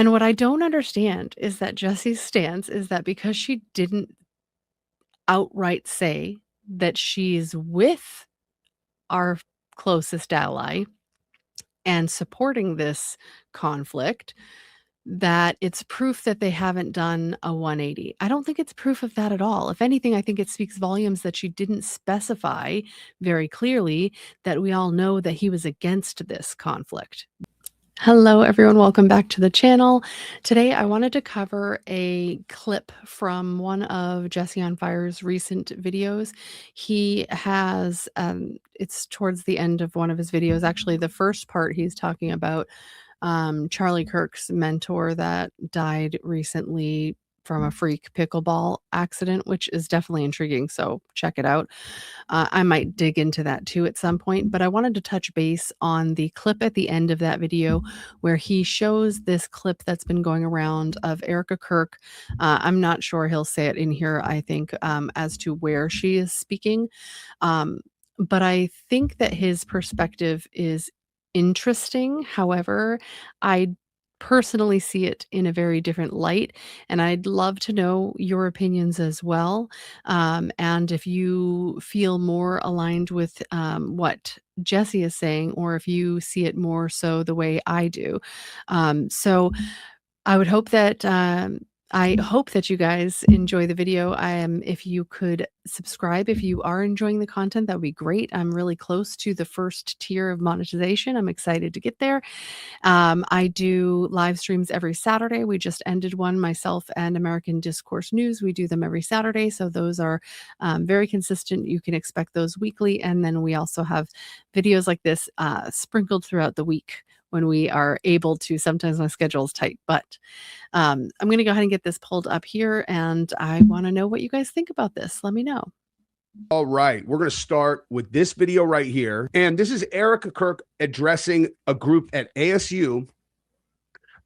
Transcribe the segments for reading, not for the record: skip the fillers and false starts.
And what I don't understand is that Jessie's stance is that because she didn't outright say that she's with our closest ally and supporting this conflict, that it's proof that they haven't done a 180. I don't think it's proof of that at all. If anything, I think it speaks volumes that she didn't specify very clearly that we all know that he was against this conflict. Hello everyone, welcome back to the channel. Today I wanted to cover a clip from one of Jesse on Fire's recent videos. He has, it's towards the end of one of his videos, actually the first part he's talking about Charlie Kirk's mentor that died recently from a freak pickleball accident, which is definitely intriguing, so check it out. I might dig into that too at some point, but I wanted to touch base on the clip at the end of that video where he shows this clip that's been going around of Erica Kirk. I'm not sure he'll say it in here, I think, as to where she is speaking. But I think that his perspective is interesting. However, I personally see it in a very different light, and I'd love to know your opinions as well. And if you feel more aligned with what Jesse is saying, or if you see it more so the way I do. So I would hope that I hope that you guys enjoy the video. If you could subscribe if you are enjoying the content, that would be great. I'm really close to the first tier of monetization. I'm excited to get there. I do live streams every Saturday. We just ended one, myself and American Discourse News. We do them every Saturday, so those are very consistent. You can expect those weekly, and then we also have videos like this sprinkled throughout the week when we are able to. Sometimes my schedule is tight, but I'm going to go ahead and get this pulled up here, and I want to know what you guys think about this. Let me know. All right, we're going to start with this video right here. And this is Erica Kirk addressing a group at ASU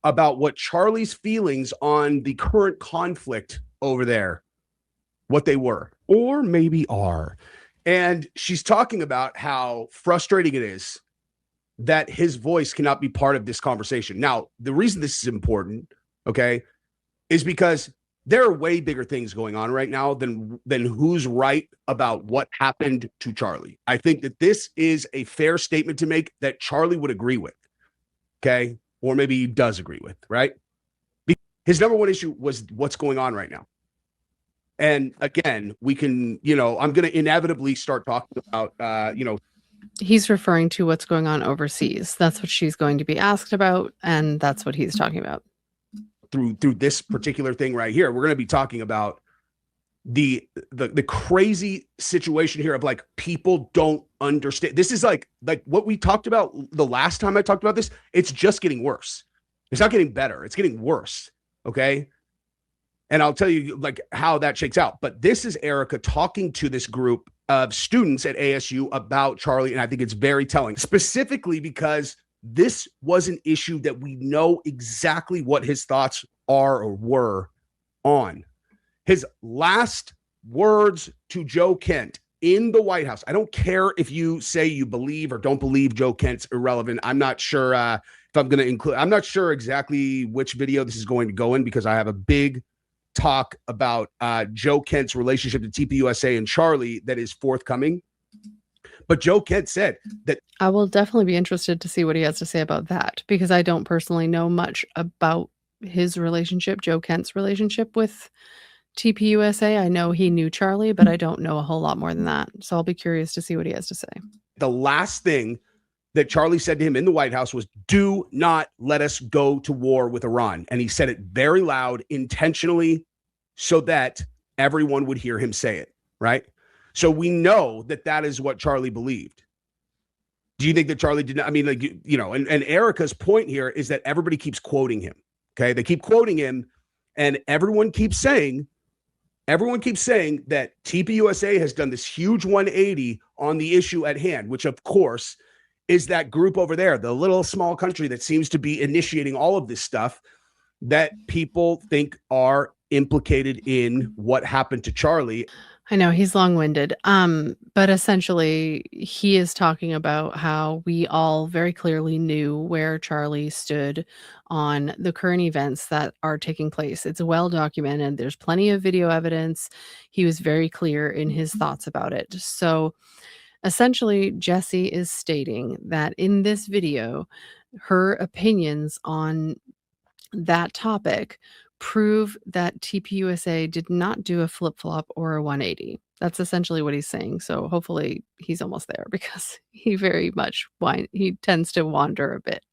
about what Charlie's feelings on the current conflict over there, what they were, or maybe are. And she's talking about how frustrating it is that his voice cannot be part of this conversation. Now, the reason this is important, okay, is because there are way bigger things going on right now than who's right about what happened to Charlie. I think that this is a fair statement to make that Charlie would agree with, okay, or maybe he does agree with, right? His number one issue was what's going on right now. And again, we can, I'm going to inevitably start talking about, He's referring to what's going on overseas. That's what she's going to be asked about, and that's what he's talking about. Through this particular thing right here, we're going to be talking about the crazy situation here of like people don't understand. This is like what we talked about the last time I talked about this. It's just getting worse. It's not getting better. It's getting worse. Okay. And I'll tell you like how that shakes out. But this is Erica talking to this group of students at ASU about Charlie. And I think it's very telling, specifically because this was an issue that we know exactly what his thoughts are or were on. His last words to Joe Kent in the White House. I don't care if you say you believe or don't believe Joe Kent's irrelevant. I'm not sure if I'm going to include, I'm not sure exactly which video this is going to go in because I have a big talk about Joe Kent's relationship to TPUSA and Charlie that is forthcoming. But Joe Kent said that I will definitely be interested to see what he has to say about that, because I don't personally know much about his relationship, Joe Kent's relationship with TPUSA. I know he knew Charlie, but I don't know a whole lot more than that. So I'll be curious to see what he has to say. The last thing that Charlie said to him in the White House was, do not let us go to war with Iran. And he said it very loud, intentionally, so that everyone would hear him say it, right? So we know that that is what Charlie believed. Do you think that Charlie did not? I mean, like, and Erica's point here is that everybody keeps quoting him. Okay. They keep quoting him, and everyone keeps saying that TPUSA has done this huge 180 on the issue at hand, which of course is that group over there, the little small country that seems to be initiating all of this stuff that people think are implicated in what happened to Charlie. I know he's long-winded. But essentially he is talking about how we all very clearly knew where Charlie stood on the current events that are taking place. It's well documented. There's plenty of video evidence. He was very clear in his thoughts about it. So essentially, Jesse is stating that in this video, her opinions on that topic prove that TPUSA did not do a flip-flop or a 180. That's essentially what he's saying. So hopefully he's almost there because he very much he tends to wander a bit.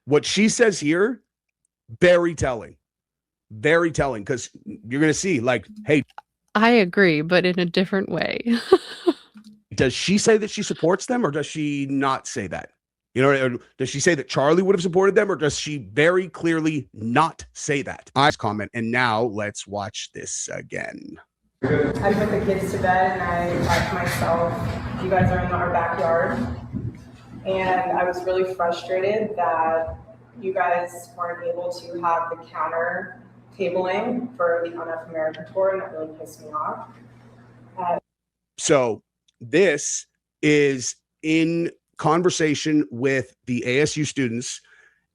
What she says here, very telling. Very telling, because you're going to see, like, hey, I agree, but in a different way. does she say that she supports them, or does she not say that? You know, does she say that Charlie would have supported them, or does she very clearly not say that? I comment, and now let's watch this again. I put the kids to bed and I thought to myself, you guys are in our backyard. And I was really frustrated that you guys weren't able to have the counter tabling for the Enough America tour, and that really pissed me off. So this is in conversation with the ASU students,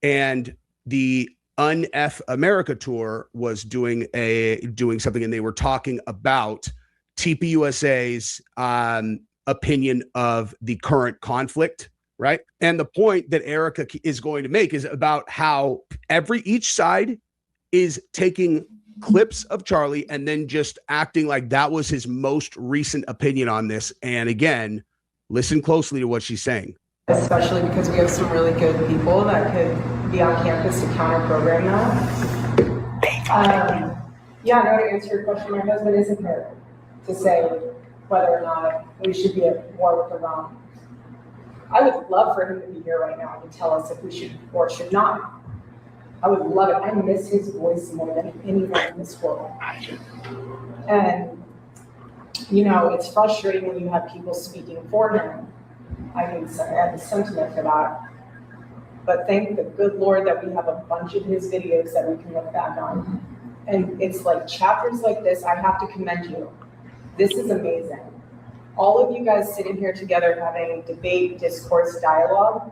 and the UNF America tour was doing something, and they were talking about TPUSA's opinion of the current conflict, right? And the point that Erica is going to make is about how each side is taking clips of Charlie and then just acting like that was his most recent opinion on this. And again, listen closely to what she's saying. Especially because we have some really good people that could be on campus to counter program that. Yeah, no, to answer your question, my husband isn't here to say whether or not we should be at war with Iran. I would love for him to be here right now to tell us if we should or should not. I would love it. I miss his voice more than anyone in this world. And, you know, it's frustrating when you have people speaking for him. I have a sentiment for that. But thank the good Lord that we have a bunch of his videos that we can look back on. And it's like chapters like this, I have to commend you. This is amazing. All of you guys sitting here together having debate, discourse, dialogue,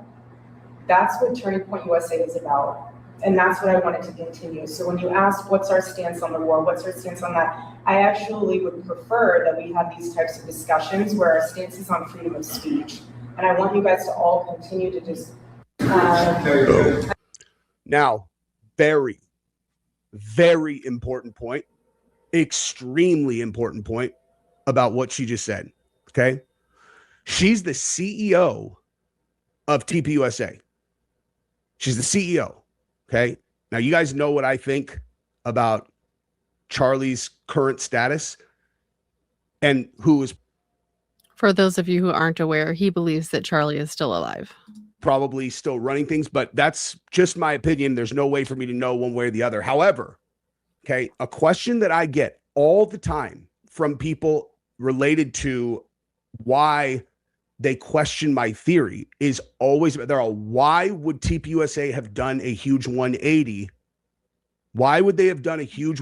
that's what Turning Point USA is about. And that's what I wanted to continue. So when you ask what's our stance on the war, what's our stance on that, I actually would prefer that we have these types of discussions where our stance is on freedom of speech. And I want you guys to all continue to just... Now, very, very important point, extremely important point about what she just said, okay? She's the CEO of TPUSA. She's the CEO. Okay. Now, you guys know what I think about Charlie's current status and who is. For those of you who aren't aware, he believes that Charlie is still alive. Probably still running things, but that's just my opinion. There's no way for me to know one way or the other. However, okay, a question that I get all the time from people related to why they question my theory is always why would TPUSA have done a huge 180? Why would they have done a huge?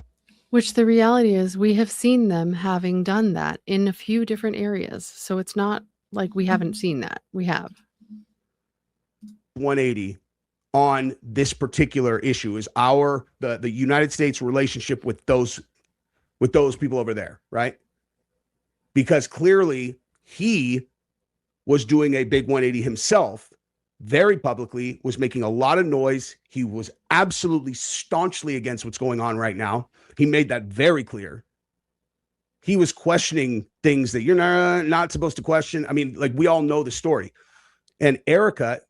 Which the reality is we have seen them having done that in a few different areas. So it's not like we haven't seen that. We have. 180 on this particular issue is the United States relationship with those people over there, right? Because clearly he was doing a big 180 himself, very publicly, was making a lot of noise. He was absolutely staunchly against what's going on right now. He made that very clear. He was questioning things that you're not supposed to question. I mean, like, we all know the story. And Erica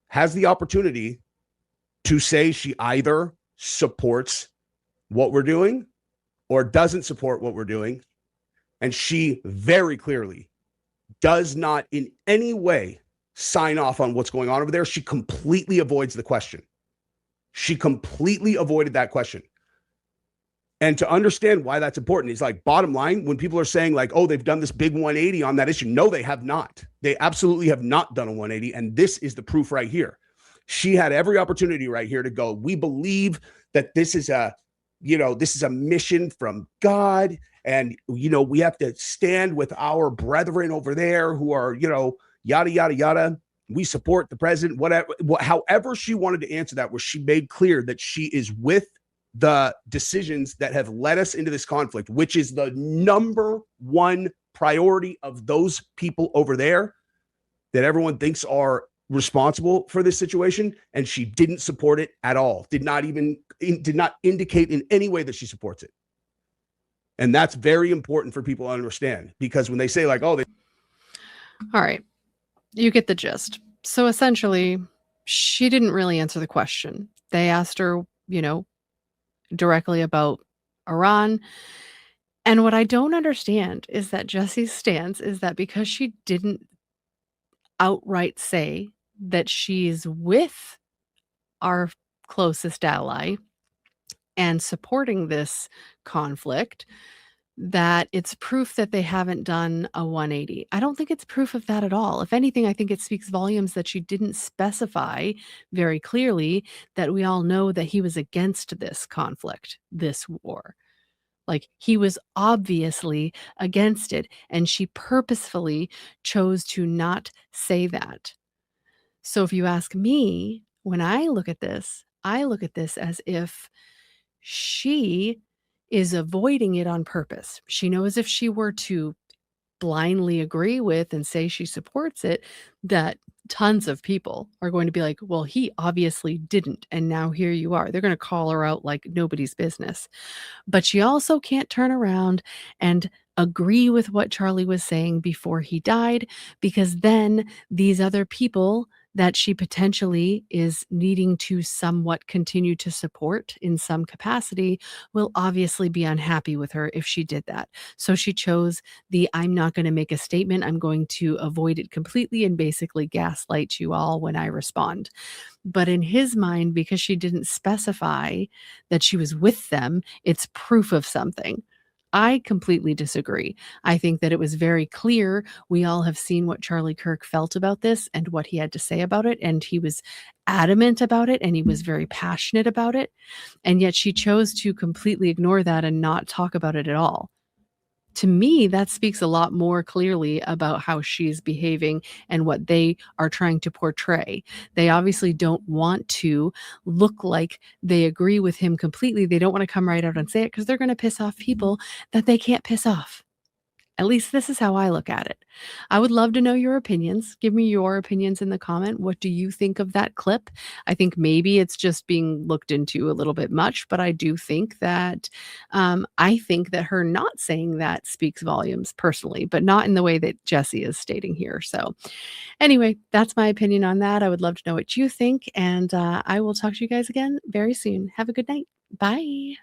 has the opportunity to say she either supports what we're doing or doesn't support what we're doing. And she very clearly does not in any way sign off on what's going on over there. She completely avoids the question. She completely avoided that question. And to understand why that's important is, like, bottom line, when people are saying like, oh, they've done this big 180 on that issue. No, they have not. They absolutely have not done a 180. And this is the proof right here. She had every opportunity right here to go, we believe that this is this is a mission from God, and we have to stand with our brethren over there who are, yada yada yada. We support the president, whatever. However she wanted to answer that, where she made clear that she is with the decisions that have led us into this conflict, which is the number one priority of those people over there that everyone thinks are responsible for this situation. And she didn't support it at all. Did not indicate in any way that she supports it. And that's very important for people to understand, because when they say like, oh, All right. You get the gist. So essentially, she didn't really answer the question. They asked her, directly about Iran. And what I don't understand is that Jessie's stance is that because she didn't outright say that she's with our closest ally and supporting this conflict, that it's proof that they haven't done a 180. I don't think it's proof of that at all. If anything, I think it speaks volumes that she didn't specify very clearly that we all know that he was against this conflict, this war. Like, he was obviously against it, and she purposefully chose to not say that. So if you ask me, when I look at this as if she is avoiding it on purpose. She knows if she were to blindly agree with and say she supports it, that tons of people are going to be like, well, he obviously didn't. And now here you are. They're going to call her out like nobody's business. But she also can't turn around and agree with what Charlie was saying before he died, because then these other people that she potentially is needing to somewhat continue to support in some capacity will obviously be unhappy with her if she did that. So she chose I'm not going to make a statement. I'm going to avoid it completely and basically gaslight you all when I respond. But in his mind, because she didn't specify that she was with them, it's proof of something. I completely disagree. I think that it was very clear. We all have seen what Charlie Kirk felt about this and what he had to say about it. And he was adamant about it, and he was very passionate about it. And yet she chose to completely ignore that and not talk about it at all. To me, that speaks a lot more clearly about how she's behaving and what they are trying to portray. They obviously don't want to look like they agree with him completely. They don't want to come right out and say it because they're going to piss off people that they can't piss off. At least this is how I look at it. I would love to know your opinions. Give me your opinions in the comment. What do you think of that clip? I think maybe it's just being looked into a little bit much, but I do think that her not saying that speaks volumes personally, but not in the way that Jessie is stating here. So anyway, that's my opinion on that. I would love to know what you think, and I will talk to you guys again very soon. Have a good night. Bye.